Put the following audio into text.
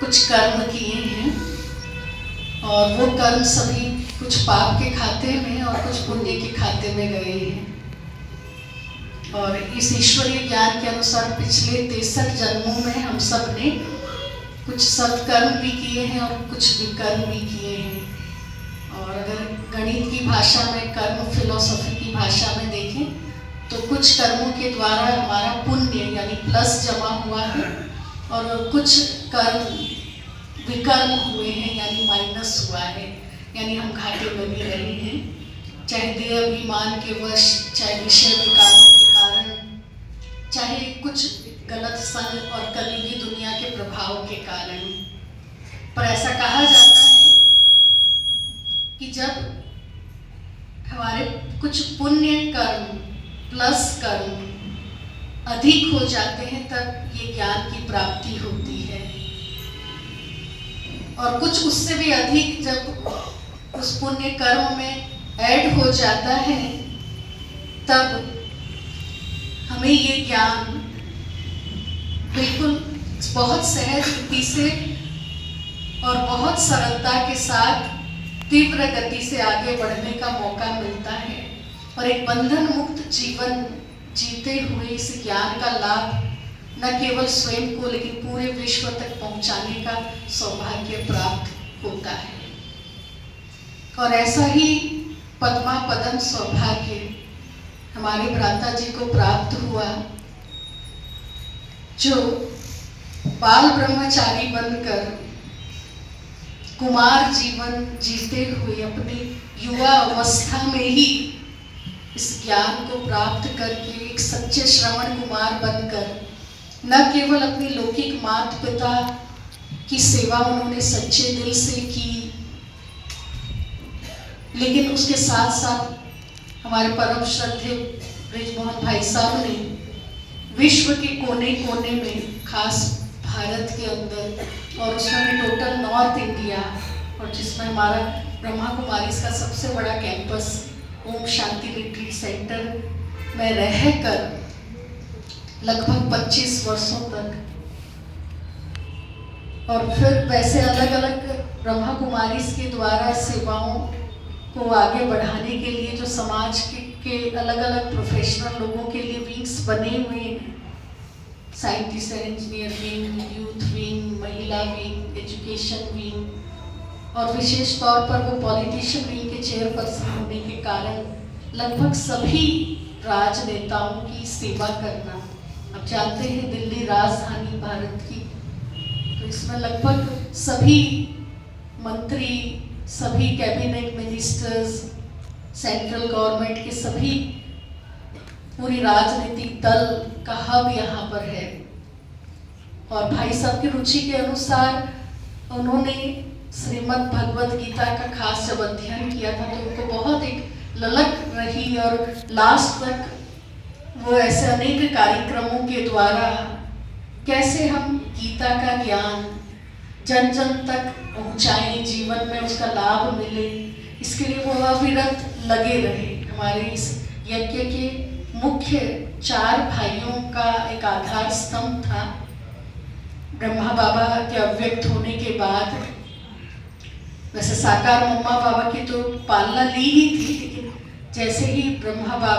कुछ कर्म किए हैं और वो कर्म सभी कुछ पाप के खाते में और कुछ पुण्य के खाते में गए हैं। और इस ईश्वरीय ज्ञान के अनुसार पिछले 63 जन्मों में हम सब ने कुछ सत्कर्म भी किए हैं और कुछ विकर्म भी किए हैं। और अगर गणित की भाषा में, कर्म फिलॉसफी की भाषा में देखें तो कुछ कर्मों के द्वारा हमारा पुण्य यानी प्लस जमा हुआ है और कुछ कर्म विकर्म हुए हैं यानी माइनस हुआ है, यानी हम घाटे में भी रहे हैं, चाहे देह अभिमान के वश, चाहे विषय विकारों के कारण, चाहे कुछ गलत संग और कलयुगी दुनिया के प्रभाव के कारण। पर ऐसा कहा जाता है कि जब हमारे कुछ पुण्य कर्म प्लस कर्म अधिक हो जाते हैं तब ये ज्ञान की प्राप्ति होती है। और कुछ उससे भी अधिक जब उस पुण्य कर्म में ऐड हो जाता है तब हमें ये ज्ञान बिल्कुल बहुत सहज गति से और बहुत सरलता के साथ तीव्र गति से आगे बढ़ने का मौका मिलता है और एक बंधन मुक्त जीवन जीते हुए इस ज्ञान का लाभ न केवल स्वयं को लेकिन पूरे विश्व तक पहुंचाने का सौभाग्य प्राप्त होता है। और ऐसा ही पद्मा पदम सौभाग्य हमारे भ्राता जी को प्राप्त हुआ, जो बाल ब्रह्मचारी बनकर कुमार जीवन जीते हुए अपनी युवा अवस्था में ही इस ज्ञान को प्राप्त करके एक सच्चे श्रवण कुमार बनकर न केवल अपने लौकिक माता पिता की सेवा उन्होंने सच्चे दिल से की, लेकिन उसके साथ साथ हमारे परम श्रद्धेय ब्रिजमोहन भाई साहब ने विश्व के कोने कोने में, खास भारत के अंदर और उसमें भी टोटल नॉर्थ इंडिया, और जिसमें हमारा ब्रह्मा कुमारीज का सबसे बड़ा campus Om Shanti retreat centre में रहकर लगभग 25 वर्षों तक, और फिर वैसे अलग अलग ब्रह्मा कुमारीज के द्वारा सेवाओं को आगे बढ़ाने के लिए जो समाज के अलग अलग प्रोफेशनल लोगों के लिए विंग्स बने हुए हैं, scientist and engineer wing, youth wing, महिला विंग, एजुकेशन विंग, और विशेष तौर पर वो पॉलिटिशियन विंग के चेयरपर्सन होने के कारण लगभग सभी राजनेताओं की सेवा करना। अब जानते हैं दिल्ली राजधानी भारत की, तो इसमें लगभग सभी मंत्री, सभी कैबिनेट मिनिस्टर्स, सेंट्रल गवर्नमेंट के सभी पूरी राजनीतिक दल का हब यहाँ पर है। और भाई साहब की रुचि के अनुसार उन्होंने श्रीमद् भगवद गीता का खास जब अध्ययन किया था तो उनको बहुत एक ललक रही और लास्ट तक वो ऐसे अनेक कार्यक्रमों के द्वारा कैसे हम गीता का ज्ञान जन जन तक पहुँचाएं, जीवन में उसका लाभ मिले, इसके लिए वो अविरत लगे रहे। हमारे इस यज्ञ के मुख्य 4 भाइयों का एक आधार स्तंभ था। ब्रह्मा बाबा के अव्यक्त होने के बाद वैसे साकार मम्मा बाबा की तो पालना ली ही थी, लेकिन जैसे ही ब्रह्मा बाबा